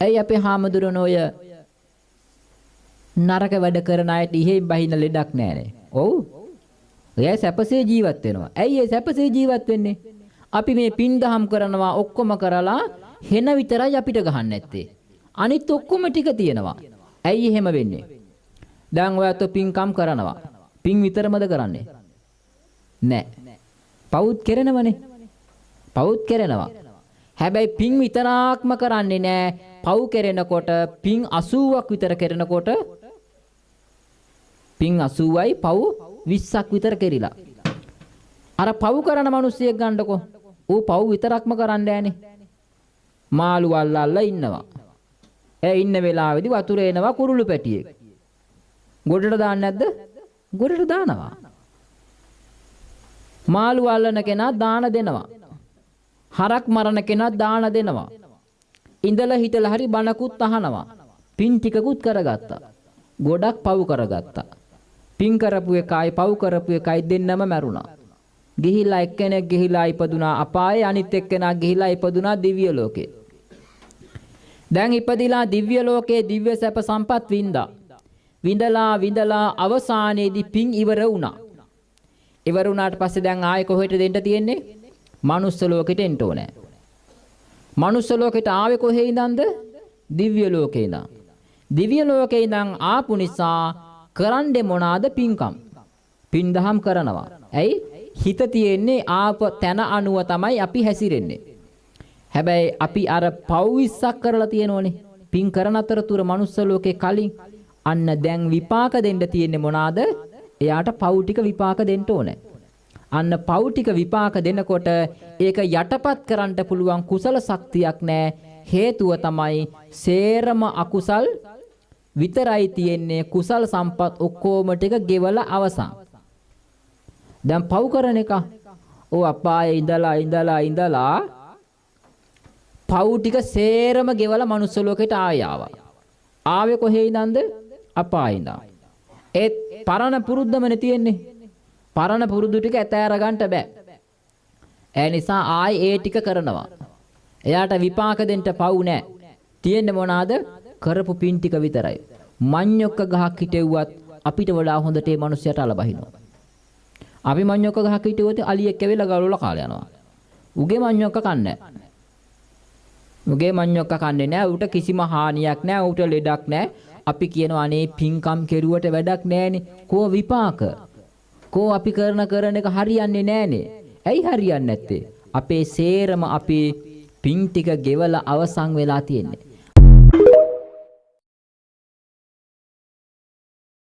ඇයි අපේ හාමුදුරනෝ ඔය නරක වැඩ කරන අයට ඉහෙන් බහින ලෙඩක් නැහැනේ. ඔව්. එයා සැපසේ ජීවත් වෙනවා. ඇයි ඒ සැපසේ ජීවත් වෙන්නේ? අපි මේ පින් දහම් කරනවා ඔක්කොම කරලා හෙන විතරයි අපිට ගහන්න නැත්තේ. අනිත් ඔක්කොම ටික තියෙනවා. ඇයි එහෙම වෙන්නේ? දැන් ඔයත් පින්කම් කරනවා. පින් විතරමද කරන්නේ? නෑ. පවුත් කරනවනේ. පවුත් කරනවා. හැබැයි පින් විතරක්ම කරන්නේ නෑ. පව් කරනකොට පින් 80ක් විතර කරනකොට පින් 80යි පව් 20ක් විතර කෙරිලා. අර පව් කරන මිනිස්සෙක් ගන්නකො. ඌ පව් විතරක්ම කරන්නේ නෑනේ. මාළු අල්ලලා ඉන්නවා. ඉන්න වෙලාවේදී වතුර එනවා කුරුළු පැටියෙක්. ගොඩට දාන්නේ නැද්ද? ගොඩට දානවා. මාළු අල්ලන කෙනා දාන දෙනවා. හරක් මරණ කෙනා දාන දෙනවා. ඉඳලා හිටලා හරි බණකුත් අහනවා. පින් ටිකකුත් කරගත්තා. ගොඩක් පව් කරගත්තා. පින් කරපු එකයි පව් කරපු එකයි දෙන්නම මැරුණා. ගිහිලා එක්කෙනෙක් ගිහිලා ඉපදුනා අපායේ අනිත් එක්කෙනා ගිහිලා ඉපදුනා දිව්‍ය ලෝකේ. දැන් ඉපදිලා දිව්‍ය ලෝකේ දිව්‍ය සැප සම්පත් වින්දා. විඳලා අවසානයේදී පින් ඉවර වුණා. ඉවර වුණාට පස්සේ දැන් ආයෙ කොහෙට දෙන්න තියෙන්නේ? මනුස්ස ලෝකෙට එන්න ඕනේ. මනුස්ස ලෝකෙට ආවේ කොහේ ඉඳන්ද? දිව්‍ය ලෝකේ ඉඳන්. දිව්‍ය ලෝකේ ඉඳන් ආපු නිසා කරන්නේ මොනවාද? පින්කම්. පින් දහම් කරනවා. ඇයි? හිත තියෙන්නේ ආප තන අනුව තමයි අපි හැසිරෙන්නේ. හැබැයි අපි අර පව් 20ක් කරලා තියෙනෝනේ. පින් කරන අතරතුර මනුස්ස ලෝකේ කලින් අන්න දැන් විපාක දෙන්න තියෙන්නේ මොනවාද? එයාට පව් ටික විපාක දෙන්න ඕනේ. අන්න පව් ටික විපාක දෙනකොට ඒක යටපත් කරන්න පුළුවන් කුසල ශක්තියක් නැහැ. හේතුව තමයි සේරම අකුසල් විතරයි තියෙන්නේ. කුසල සම්පත් ඔක්කොම ටික ගෙවලා අවසන්. දැන් පව් කරන එක ඕ අපායේ ඉඳලා පව් ටික සේරම ගෙවලා මනුස්ස ලෝකෙට ආවා. ආවේ කොහේ ඉඳන්ද? අපායේ ඉඳන්. ඒත් පරණ පුරුද්දමනේ තියෙන්නේ. පරණ පුරුදු ටික ඇතෑර ගන්නට බෑ. ඒ නිසා ආයේ ඒ ටික කරනවා. එයාට විපාක දෙන්න පව් නෑ. තියෙන්නේ මොනවාද? කරපු පින් ටික විතරයි. මඤ්ඤොක්ක ගහක් හිටෙව්වත් අපිට වඩා හොඳට ඒ මිනිස්සයාට අලබහිනවා. අපි මඤ්ඤොක්ක ගහක් හිටෙව්වොත් අලියෙක් ඇවිල්ලා ගලවලා කාලා යනවා. උගේ මඤ්ඤොක්ක කන්නේ නෑ. උගේ මඤ්ඤොක්ක කන්නේ නෑ. ඌට කිසිම හානියක් නෑ. ඌට ලෙඩක් නෑ. අපි කියනවා අනේ පින්කම් කෙරුවට වැඩක් නෑනේ. කෝ විපාක? කෝ අපි කරන එක හරියන්නේ නෑනේ. ඇයි හරියන්නේ නැත්තේ? අපේ සේරම අපේ පින් ටික ගෙවලා අවසන් වෙලා තියෙන්නේ.